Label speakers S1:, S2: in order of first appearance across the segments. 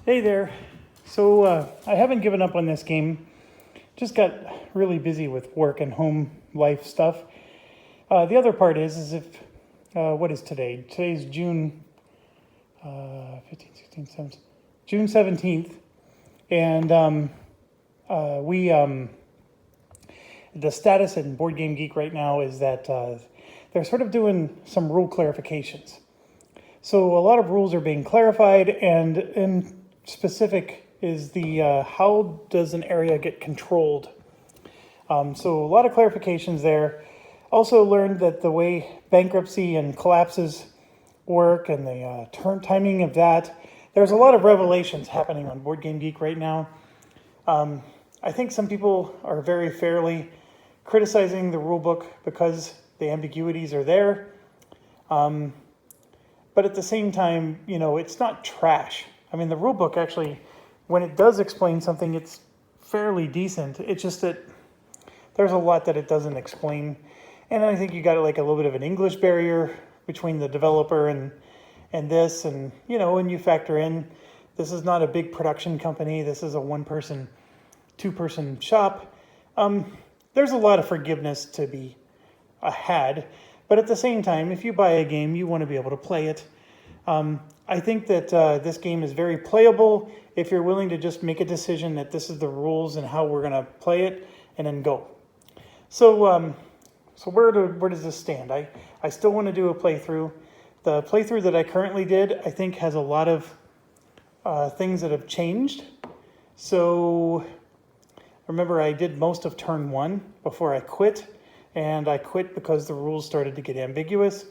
S1: Hey there. So I haven't given up on this game. Just got really busy with work and home life stuff. The other part is if what is today? Today's June 15, 16, 17, June 17th, and the status in Board Game Geek right now is that they're sort of doing some rule clarifications. So a lot of rules are being clarified, and in specific is the how does an area get controlled. So a lot of clarifications there. Also learned that the way bankruptcy and collapses work and the timing of that. There's a lot of revelations happening on Board Game Geek right now. I think some people are very fairly criticizing the rulebook because the ambiguities are there. But at the same time, you know, it's not trash. I mean, the rulebook actually, when it does explain something, it's fairly decent. It's just that there's a lot that it doesn't explain. And I think you got like a little bit of an English barrier between the developer and this. And, you know, when you factor in, this is not a big production company. This is a one-person, two-person shop. There's a lot of forgiveness to be had. But at the same time, if you buy a game, you want to be able to play it. I think that this game is very playable if you're willing to just make a decision that this is the rules and how we're going to play it and then go. So where does this stand? I still want to do a playthrough. The playthrough that I currently did, I think, has a lot of things that have changed. So remember, I did most of turn 1 before I quit. And I quit because the rules started to get ambiguous.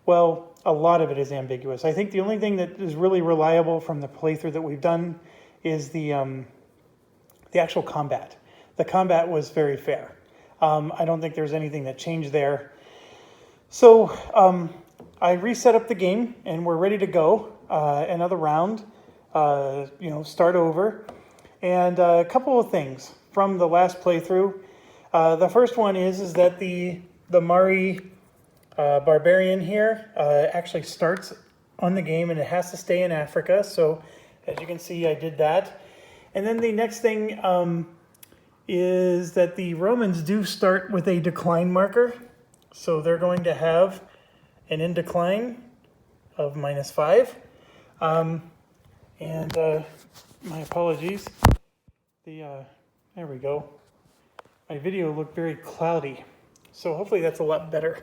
S1: Well, a lot of it is ambiguous. I think the only thing that is really reliable from the playthrough that we've done is the actual combat. The combat was very fair. I don't think there's anything that changed there. So I reset up the game and we're ready to go. Another round, start over. And a couple of things from the last playthrough. The first one is that the Mari barbarian here actually starts on the game and it has to stay in Africa. So as you can see, I did that. And then the next thing is that the Romans do start with a decline marker. So they're going to have an in decline of -5. My apologies. There we go. My video looked very cloudy, so hopefully that's a lot better.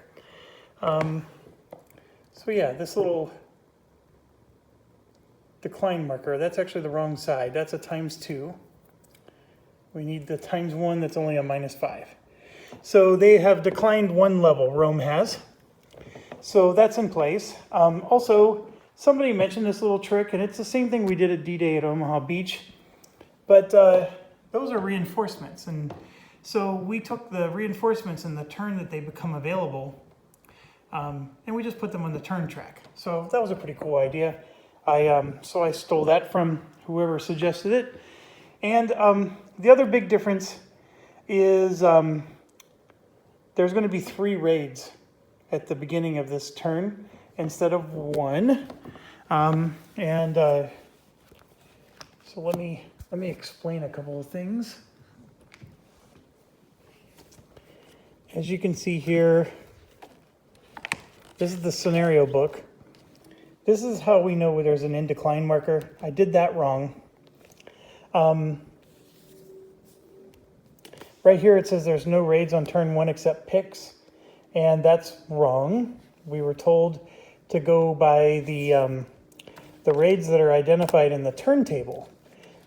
S1: So yeah, this little decline marker, that's actually the wrong side. That's a ×2. We need the ×1 that's only a -5. So they have declined 1 level, Rome has. So that's in place. Also, somebody mentioned this little trick, and it's the same thing we did at D-Day at Omaha Beach, but those are reinforcements. And so we took the reinforcements in the turn that they become available, and we just put them on the turn track. So that was a pretty cool idea. So I stole that from whoever suggested it. And the other big difference is there's going to be 3 raids at the beginning of this turn instead of 1. So let me explain a couple of things. As you can see here, this is the scenario book. This is how we know there's an in decline marker. I did that wrong. Right here it says there's no raids on turn 1 except picks, and that's wrong. We were told to go by the raids that are identified in the turntable,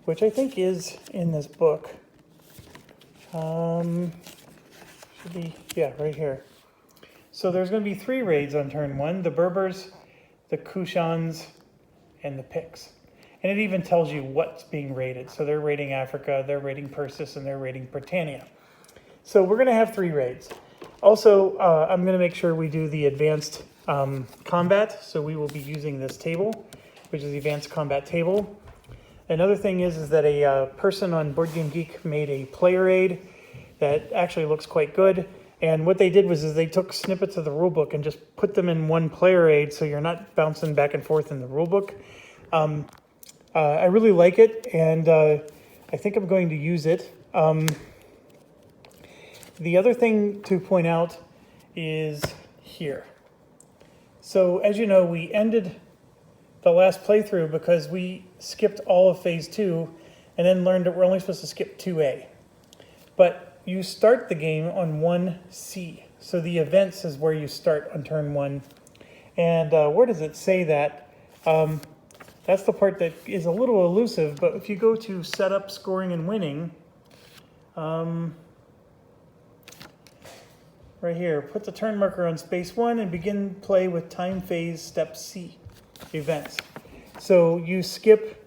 S1: which I think is in this book. Yeah, right here. So there's going to be 3 raids on turn 1, the Berbers, the Kushans, and the Picts. And it even tells you what's being raided. So they're raiding Africa, they're raiding Persis, and they're raiding Britannia. So we're going to have 3 raids. Also, I'm going to make sure we do the advanced combat. So we will be using this table, which is the advanced combat table. Another thing is that a person on Board Game Geek made a player aid that actually looks quite good. And what they did was they took snippets of the rulebook and just put them in one player aid so you're not bouncing back and forth in the rulebook. I really like it, and I think I'm going to use it. The other thing to point out is here. So as you know, we ended the last playthrough because we skipped all of phase 2 and then learned that we're only supposed to skip 2A. But you start the game on 1C. So the events is where you start on turn 1. And where does it say that? That's the part that is a little elusive, but if you go to setup, scoring, and winning, right here, put the turn marker on space 1 and begin play with time phase step C events. So you skip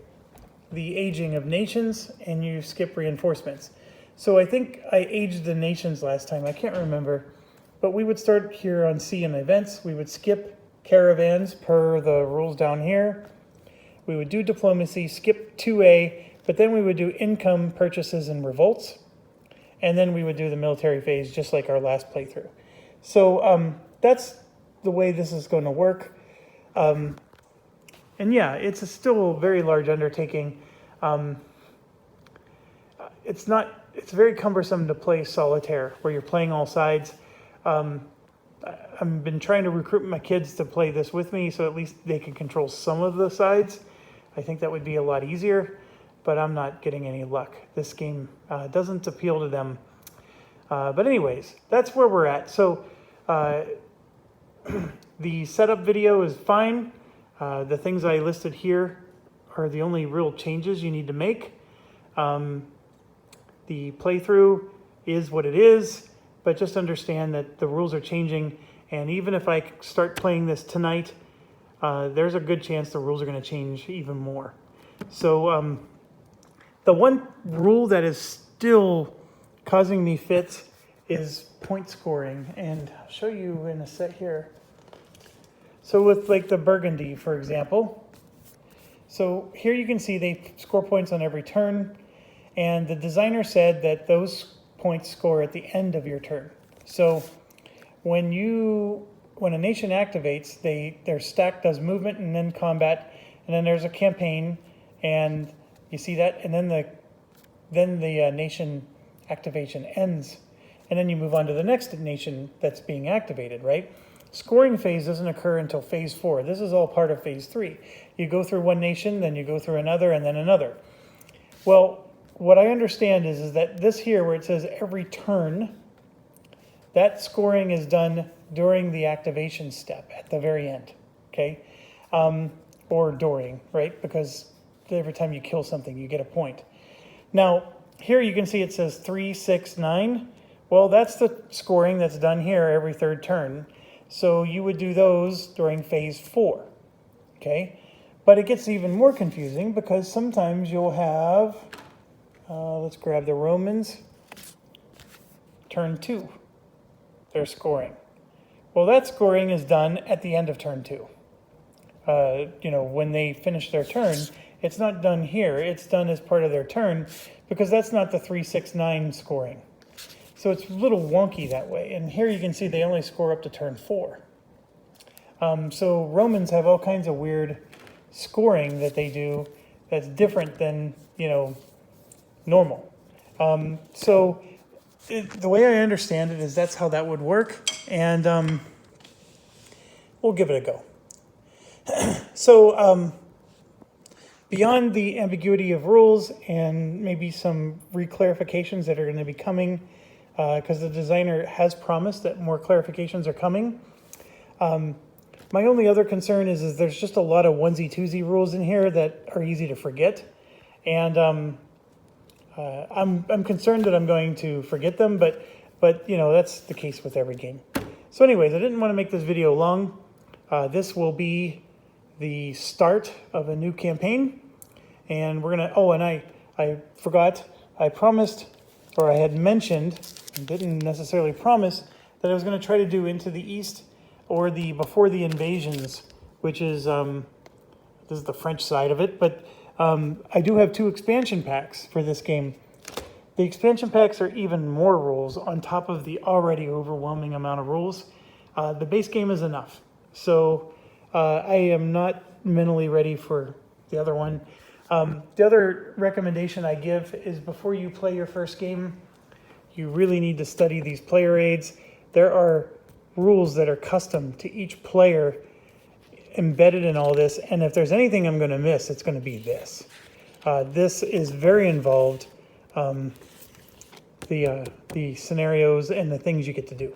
S1: the aging of nations and you skip reinforcements. So I think I aged the nations last time, I can't remember, but we would start here on C in events. We would skip caravans per the rules down here. We would do diplomacy, skip 2A, but then we would do income, purchases, and revolts. And then we would do the military phase just like our last playthrough. So that's the way this is going to work. And yeah, it's still a very large undertaking. It's very cumbersome to play solitaire where you're playing all sides. I've been trying to recruit my kids to play this with me so at least they can control some of the sides. I think that would be a lot easier, but I'm not getting any luck. This game doesn't appeal to them. But anyways, that's where we're at. So the setup video is fine. The things I listed here are the only real changes you need to make. The playthrough is what it is, but just understand that the rules are changing. And even if I start playing this tonight, there's a good chance the rules are going to change even more. So the one rule that is still causing me fits is point scoring. And I'll show you in a set here. So with like the Burgundy, for example. So here you can see they score points on every turn. And the designer said that those points score at the end of your turn. So when a nation activates, their stack does movement and then combat, and then there's a campaign, and you see that, and then the nation activation ends, and then you move on to the next nation that's being activated, right? Scoring phase doesn't occur until phase 4. This is all part of phase 3. You go through one nation, then you go through another, and then another. Well, what I understand is that this here, where it says every turn, that scoring is done during the activation step at the very end, okay? Or during, right? Because every time you kill something, you get a point. Now, here you can see it says 3, 6, 9. Well, that's the scoring that's done here every third turn. So you would do those during phase 4, okay? But it gets even more confusing because sometimes you'll have, let's grab the Romans, turn 2, their scoring. Well, that scoring is done at the end of turn 2. When they finish their turn, it's not done here. It's done as part of their turn because that's not the 3, 6, 9 scoring. So it's a little wonky that way. And here you can see they only score up to turn 4. So Romans have all kinds of weird scoring that they do that's different than, normal. The way I understand it is that's how that would work. And we'll give it a go. So beyond the ambiguity of rules and maybe some reclarifications that are going to be coming, because the designer has promised that more clarifications are coming. My only other concern is there's just a lot of onesie-twosie rules in here that are easy to forget. And I'm concerned that I'm going to forget them, but that's the case with every game. So anyways, I didn't want to make this video long. This will be the start of a new campaign. And we're going to, and I forgot, I promised, or I had mentioned, and didn't necessarily promise, that I was going to try to do Into the East or the Before the Invasions, which is, this is the French side of it, but I do have 2 expansion packs for this game. The expansion packs are even more rules on top of the already overwhelming amount of rules. The base game is enough. So I am not mentally ready for the other one. The other recommendation I give is before you play your first game, you really need to study these player aids. There are rules that are custom to each player embedded in all this, and if there's anything I'm going to miss, it's going to be this. This is very involved, the scenarios and the things you get to do.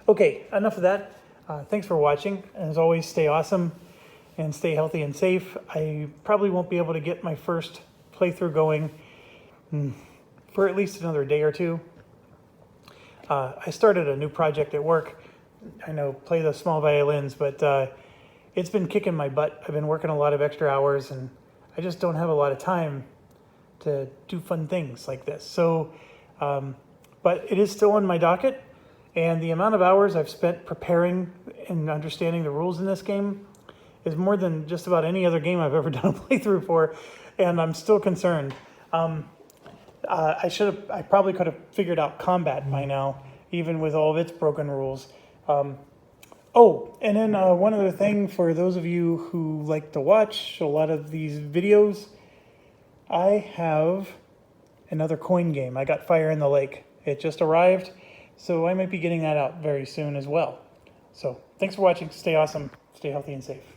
S1: Okay, enough of that. Thanks for watching. As always, stay awesome and stay healthy and safe. I probably won't be able to get my first playthrough going for at least another day or two. I started a new project at work. I know, play the small violins, but it's been kicking my butt. I've been working a lot of extra hours, and I just don't have a lot of time to do fun things like this. So, but it is still on my docket, and the amount of hours I've spent preparing and understanding the rules in this game is more than just about any other game I've ever done a playthrough for, and I'm still concerned. I probably could have figured out combat by now, even with all of its broken rules. Oh, and then one other thing for those of you who like to watch a lot of these videos, I have another coin game. I got Fire in the Lake. It just arrived, so I might be getting that out very soon as well. So thanks for watching. Stay awesome, stay healthy and safe.